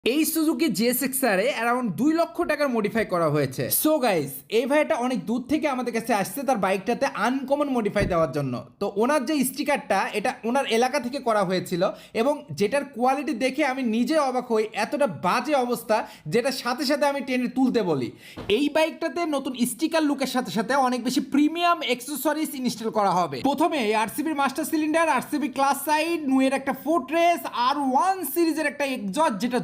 এই Suzuki GSX-R এ around 2 লক্ষ টাকার মডিফাই করা হয়েছে। সো গাইস, এই ভাইটা অনেক দূর থেকে আমাদের কাছে আসছে তার বাইকটাতে আনকমন মডিফাই দেওয়ার জন্য। তো ওনার যে স্টিকারটা এটা ওনার এলাকা থেকে করা হয়েছিল এবং যেটার কোয়ালিটি দেখে আমি নিজে অবাক হই, এতটা বাজে অবস্থা যেটা সাথে সাথে আমি টেনে তুলতে বলি। এই বাইকটাতে নতুন স্টিকার লুকের সাথে সাথে অনেক বেশি প্রিমিয়াম অ্যাক্সেসরিজ ইনস্টল করা হবে। প্রথমে আরসিবির master cylinder, RCB clutch side, নুয়ের একটা ফুটরেস, আর 1 সিরিজের একটা এক্সজস্ট যেটা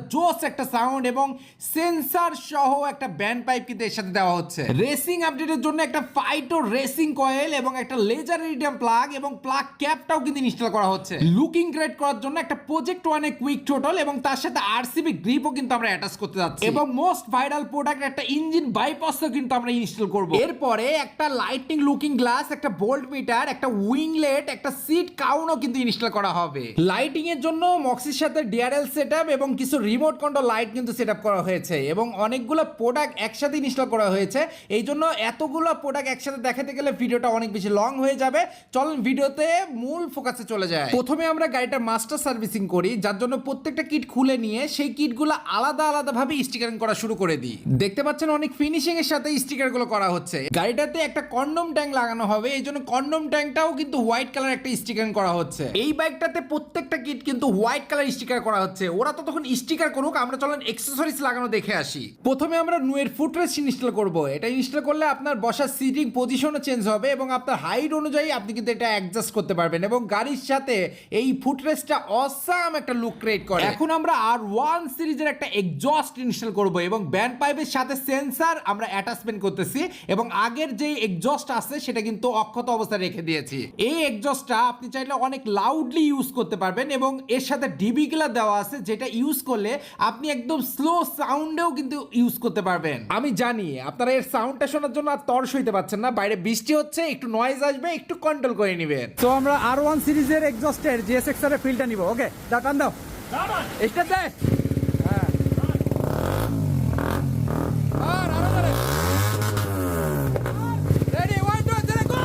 একটা সাউন্ড এবং সেন্সর সহ একটা ব্যান্ড পাইপ কিন্তু এর সাথে দেওয়া হচ্ছে। রেসিং আপডেটের জন্য একটা ফাইটো রেসিং কয়েল এবং একটা লেজার ইরিডিয়াম প্লাগ এবং প্লাগ ক্যাপটাও কিন্তু ইনস্টল করা হচ্ছে। লুকিং গ্রেট করার জন্য একটা প্রজেক্ট ওয়ানে কুইক টোটাল এবং তার সাথে আরসিবি গ্রিপও কিন্তু আমরা অ্যাটাচ করতে যাচ্ছি এবং মোস্ট ভাইরাল প্রোডাক্ট একটা ইঞ্জিন বাইপাসও কিন্তু আমরা ইনস্টল করব। এরপরে একটা লাইটিং লুকিং গ্লাস, একটা বোল্ট মিটার, একটা উইংলেট, একটা সিট কাউনও কিন্তু ইনস্টল করা হবে। লাইটিং এর জন্য মক্সির সাথে ডিআরএল সেটআপ এবং কিছু রিমোট কন্ট্রোল লাইট কিন্তু সেটআপ করা হয়েছে এবং অনেকগুলো প্রোডাক্ট একসাথে ইনস্টল করা হয়েছে। এই জন্য এতগুলো প্রোডাক্ট একসাথে দেখাতে গেলে ভিডিওটা অনেক বেশি লং হয়ে যাবে। চলুন ভিডিওতে মূল ফোকাসে চলে যায়। প্রথমে আমরা গাড়িটা মাস্টার সার্ভিসিং করি, যার জন্য প্রত্যেকটা কিট খুলে নিয়ে সেই কিটগুলো আলাদা আলাদা ভাবে স্টিকারিং করা শুরু করে দিই। দেখতে পাচ্ছেন অনেক ফিনিশিং এর সাথে স্টিকারগুলো করা হচ্ছে। গাড়িটাতে একটা কন্ডম ট্যাঙ্ক লাগানো হবে, এই জন্য কন্ডম ট্যাঙ্কটাও কিন্তু হোয়াইট কালার একটা স্টিকারিং করা হচ্ছে। এই বাইকটাতে প্রত্যেকটা কিট কিন্তু হোয়াইট কালার স্টিকার করা হচ্ছে। ওরা তো তখন স্টিকার করুক, আমরা চলেন অ্যাক্সেসরিজ লাগানো দেখে আসি। প্রথমে আমরা নুয়ের ফুটরেস্ট ইনস্টল করব। এটা ইনস্টল করলে আপনার বসার সিটিং পজিশনও চেঞ্জ হবে এবং আপনার হাইট অনুযায়ী আপনি কিন্তু এটা অ্যাডজাস্ট করতে পারবেন এবং গাড়ির সাথে এই ফুটরেস্টটা অসাম একটা লুক ক্রিয়েট করে। এখন আমরা আর 1 সিরিজের একটা এক্সজস্ট ইনস্টল করব এবং ব্যান্ড পাইপের সাথে সেন্সর আমরা অ্যাটাচমেন্ট করতেছি এবং আগের যে এক্সজস্ট আছে সেটা কিন্তু অক্ষত অবস্থায় রেখে দিয়েছি। এই এক্সজস্টটা আপনি চাইলে অনেক লাউডলি ইউজ করতে পারবেন এবং এর সাথে ডিবি গুলা দেওয়া আছে যেটা ইউজ করলে আপনি একদম স্লো সাউন্ডেও কিন্তু ইউজ করতে পারবেন। আমি জানি আপনারা এর সাউন্ডটা শোনার জন্য আর তর্স হইতে পারছেন না, বাইরে বৃষ্টি হচ্ছে, একটু নয়েজ আসবে, একটু কন্ট্রোল করে নেবেন। তো আমরা আর1 সিরিজের এক্সজস্টের জিএসএক্সআর এর ফিলটা নিব। ওকে, দাও টান দাও, স্টার্ট দে। হ্যাঁ, আর আরো করে রেডি 1 2 3 গো।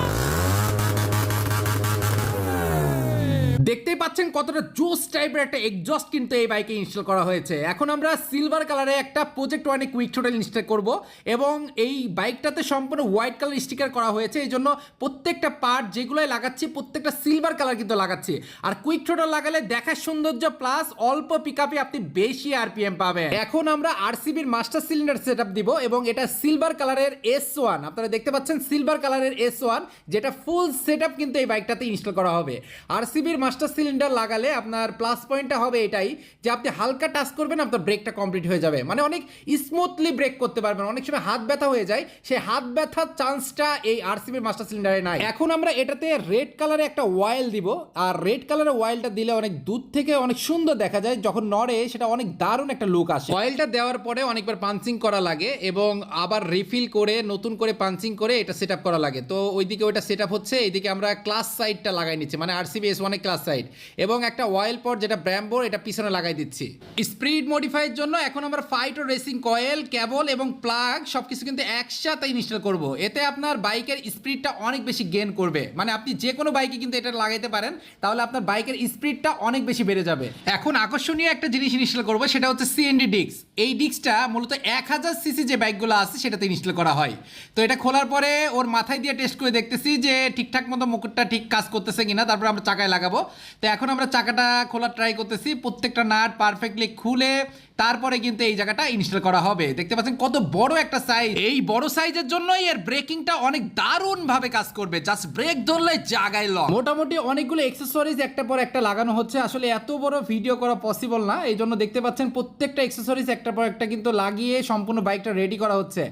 দেখতেই পাচ্ছেন কতটা জোস টাইপের একটা এক্সজস্ট কিন্তু এই বাইকে ইনস্টল করা হয়েছে। এখন আমরা সিলভার কালারে একটা প্রজেক্ট ওয়ানে কুইক টোটাল ইনস্টল করব এবং এই বাইকটাতে সম্পূর্ণ হোয়াইট কালার স্টিকার করা হয়েছে। এই জন্য প্রত্যেকটা পার্ট যেগুলোই লাগাচ্ছি প্রত্যেকটা সিলভার কালার কিন্তু লাগাচ্ছি। আর কুইক টোটাল লাগালে দেখার সৌন্দর্য প্লাস অল্প পিকআপে আপনি বেশি আরপিএম পাবেন। এখন আমরা আরসিবির মাস্টার সিলিন্ডার সেটআপ দিব এবং এটা সিলভার কালারের S1, আপনারা দেখতে পাচ্ছেন সিলভার কালারের S1 যেটা ফুল সেটআপ কিন্তু এই বাইকটাতে ইনস্টল করা হবে। আরসিবির মাস্টার সিলিন্ডার লাগালে আপনার প্লাস পয়েন্টটা হবে এটাই যে আপনি হালকা টাচ করবেন আপনার ব্রেকটা কমপ্লিট হয়ে যাবে, মানে অনেক স্মুথলি ব্রেক করতে পারবেন। অনেক সময় হাত ব্যথা হয়ে যায়, সেই হাত ব্যথার চান্সটা এই আরসিবির মাস্টার সিলিন্ডারে নাই। এখন আমরা এটাতে রেড কালারে একটা অয়েল দিব আর রেড কালারের অয়েলটা দিলে অনেক দূর থেকে অনেক সুন্দর দেখা যায়, যখন নড়ে সেটা অনেক দারুণ একটা লুক আসে। অয়েলটা দেওয়ার পরে অনেকবার পাঞ্চিং করা লাগে এবং আবার রিফিল করে নতুন করে পাঞ্চিং করে এটা সেট আপ করা লাগে। তো ওইদিকে ওইটা সেট আপ হচ্ছে, এইদিকে আমরা ক্লাস সাইডটা লাগাই নিচ্ছি, মানে আরসিবি S1 এর ক্লাস সাইড এবং একটা অয়েল পট যেটা ব্র্যাম্বোর এটা পিছনে লাগাই দিচ্ছি। স্পিড মডিফাইয়ের জন্য এখন আমরা ফাইটো রেসিং কয়েল, কেবল এবং প্লাগ সবকিছু কিন্তু একসাথে ইনস্টল করব। এতে আপনার বাইকের স্পিডটা অনেক বেশি গেইন করবে, মানে আপনি যে কোনো বাইকে কিন্তু এটা লাগাইতে পারেন, তাহলে আপনার বাইকের স্পিডটা অনেক বেশি বেড়ে যাবে। এখন আকর্ষণীয় একটা জিনিস ইনস্টল করব, সেটা হচ্ছে সিএনডি ডিস্ক। এই ডিস্কটা মূলত 1000 সিসি যে বাইকগুলো আছে সেটাতে ইনস্টল করা হয়। তো এটা খোলার পরে ওর মাথায় দিয়ে টেস্ট করে দেখতেছি যে ঠিকঠাক মতো মুকুটটা ঠিক কাজ করতেছে কিনা, তারপর আমরা চাকায় লাগাবো। তো এখন আমরা চাকাটা খোলার ট্রাই করতেছি, প্রত্যেকটা নাট পারফেক্টলি খুলে তারপরে কিন্তু এই জায়গাটা ইনস্টল করা হবে। দেখতে পাচ্ছেন কত বড় একটা সাইজ। এই বড় সাইজের জন্যই এর ব্রেকিংটা অনেক দারুণ ভাবে কাজ করবে, জাস্ট ব্রেক ধরলে জায়গায় লক। মোটামুটি অনেকগুলো অ্যাকসেসরিজ একটা পর একটা লাগানো হচ্ছে, আসলে এত বড় ভিডিও করা পসিবল না, এই জন্য দেখতে পাচ্ছেন প্রত্যেকটা অ্যাকসেসরিজ একটা পর একটা কিন্তু লাগিয়ে সম্পূর্ণ বাইকটা রেডি করা হচ্ছে।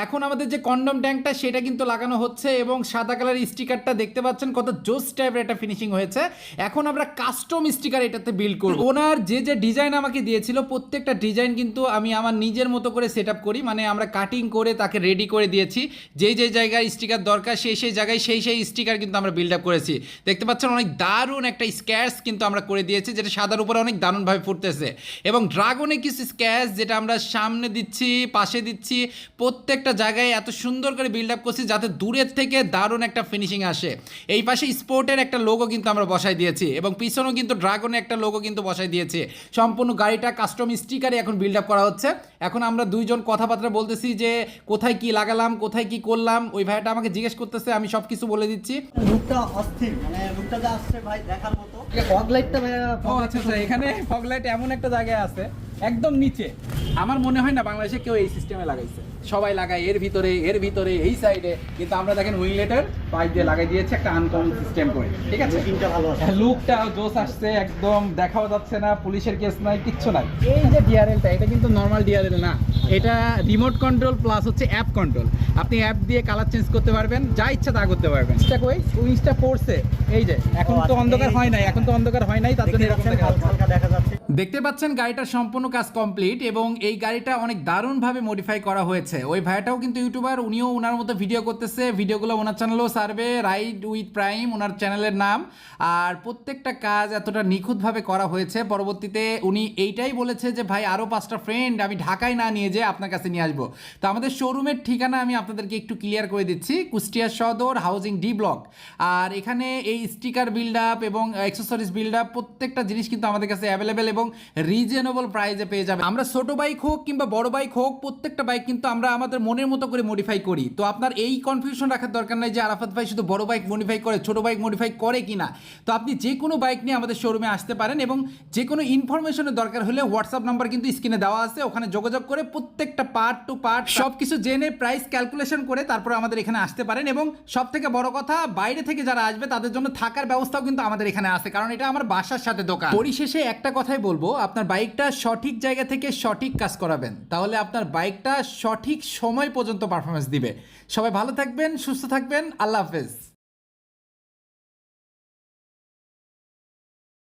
এখন আমাদের যে কন্ডম ট্যাঙ্কটা সেটা কিন্তু লাগানো হচ্ছে এবং সাদা কালারের স্টিকারটা দেখতে পাচ্ছেন কত জোস টাইপের একটা ফিনিশিং হয়েছে। এখন আমরা কাস্টম স্টিকার এটাতে বিল্ড করব। ওনার যে যে ডিজাইন আমাকে দিয়েছিল প্রত্যেকটা ডিজাইন কিন্তু আমি আমার নিজের মতো করে সেট আপ করি, মানে আমরা কাটিং করে তাকে রেডি করে দিয়েছি। যেই যে জায়গায় স্টিকার দরকার সেই সেই জায়গায় সেই সেই স্টিকার কিন্তু আমরা বিল্ড আপ করেছি। দেখতে পাচ্ছেন অনেক দারুণ একটা স্ক্যাচ কিন্তু আমরা করে দিয়েছি, যেটা সাদার উপরে অনেক দারুণভাবে ফুটতেছে এবং ড্রাগনে কিছু স্ক্যাচ যেটা আমরা সামনে দিচ্ছি, পাশে দিচ্ছি, প্রত্যেকটা জায়গায় এত সুন্দর করে বিল্ড আপ করছি যাতে দূরের থেকে দারুণ একটা ফিনিশিং আসে। এই পাশে স্পোর্টের একটা লোগো কিন্তু আমরা বসাই দিয়েছি এবং পিছনেও কিন্তু ড্রাগনের একটা লোগো কিন্তু বসাই দিয়েছি। সম্পূর্ণ গাড়িটা কাস্টম স্টিকার স্টিকারে এখন বিল্ড আপ করা হচ্ছে। এখন আমরা দুইজন কথাবার্তা বলতেছি যে কোথায় কি লাগালাম, কোথায় কি করলাম। ওই ভাইটা আমাকে জিজ্ঞেস করতেছে, আমি সব কিছু বলে দিচ্ছি। লুকটা অস্থির, মানে লুকটা যা আসছে ভাই দেখার মতো। ফগ লাইটটা ও আচ্ছা আচ্ছা, এখানে ফগ লাইট এমন একটা জায়গায় আছে একদম নিচে। আমার মনে হয় না বাংলাদেশে কেউ এই সিস্টেমে লাগাইছে। সবাই লাগায় এর ভিতরে এই সাইডে, কিন্তু আমরা দেখেন উইংলেটের পাইপ দিয়ে লাগাই দিয়েছে একটা আনকমন সিস্টেম করে। ঠিক আছে, লুকিংটা ভালো আছে। লুকটা জোস আসছে, একদম দেখাও যাচ্ছে না, পুলিশের কেস নাই, কিচ্ছু নাই। এই যে ডিআরএলটা, এটা কিন্তু নর্মাল ডিআরএল না, এটা রিমোট কন্ট্রোল প্লাস হচ্ছে অ্যাপ কন্ট্রোল। আপনি অ্যাপ দিয়ে কালার চেঞ্জ করতে পারবেন, যা ইচ্ছা তা করতে পারবেন। উইংসটা পড়ছে, এই যে এখন তো অন্ধকার হয় নাই, তার জন্য এরকম দেখা যাচ্ছে। হালকা দেখা যাচ্ছে। দেখতে পাচ্ছেন গাড়িটার সম্পূর্ণ কাজ কমপ্লিট এবং এই গাড়িটা অনেক দারুণভাবে মডিফাই করা হয়েছে। ওই ভাইটাও কিন্তু ইউটিউবার, উনিও ওনার মতো ভিডিও করতেছে। ভিডিওগুলো ওনার চ্যানেলেও সার্ভে, রাইড উইথ প্রাইম ওনার চ্যানেলের নাম। আর প্রত্যেকটা কাজ এতটা নিখুঁতভাবে করা হয়েছে। পরবর্তীতে উনি এইটাই বলেছে যে ভাই আরও 5টা ফ্রেন্ড আমি ঢাকায় না নিয়ে যেয়ে আপনার কাছে নিয়ে আসবো। তো আমাদের শোরুমের ঠিকানা আমি আপনাদেরকে একটু ক্লিয়ার করে দিচ্ছি, কুষ্টিয়া সদর, হাউজিং ডি ব্লক। আর এখানে এই স্টিকার বিল্ড আপ এবং অ্যাক্সেসরিজ বিল্ড আপ প্রত্যেকটা জিনিস কিন্তু আমাদের কাছে অ্যাভেলেবেল এবং রিজনেবল প্রাইসে পেয়ে যাবে। আমরা ছোট বাইক হোক কিংবা বড় বাইক হোক, প্রত্যেকটা বাইক কিন্তু আমরা আমাদের মনের মতো করে মডিফাই করি। তো আপনার এই কনফিউশন রাখার দরকার নাই যে আরাফাত ভাই শুধু বড় বাইক মডিফাই করে, ছোট বাইক মডিফাই করে কিনা। তো আপনি যে কোনো বাইক নিয়ে আমাদের শোরুমে আসতে পারেন এবং যে কোনো ইনফরমেশনের দরকার হলে হোয়াটসঅ্যাপ নাম্বার কিন্তু স্ক্রিনে দেওয়া আছে, ওখানে যোগাযোগ করে প্রত্যেকটা পার্ট টু পার্ট সব কিছু জেনে প্রাইস ক্যালকুলেশন করে তারপরে আমাদের এখানে আসতে পারেন। এবং সব থেকে বড় কথা, বাইরে থেকে যারা আসবে তাদের জন্য থাকার ব্যবস্থাও কিন্তু আমাদের এখানে আছে, কারণ এটা আমার বাসার সাথে দোকান। পরিশেষে একটা কথাই বলবো, আপনার বাইকটা সঠিক জায়গা থেকে সঠিক কাজ করাবেন, তাহলে আপনার বাইকটা সঠিক সময় পর্যন্ত পারফরমেন্স দিবে। সবাই ভালো থাকবেন, সুস্থ থাকবেন, আল্লাহ হাফেজ।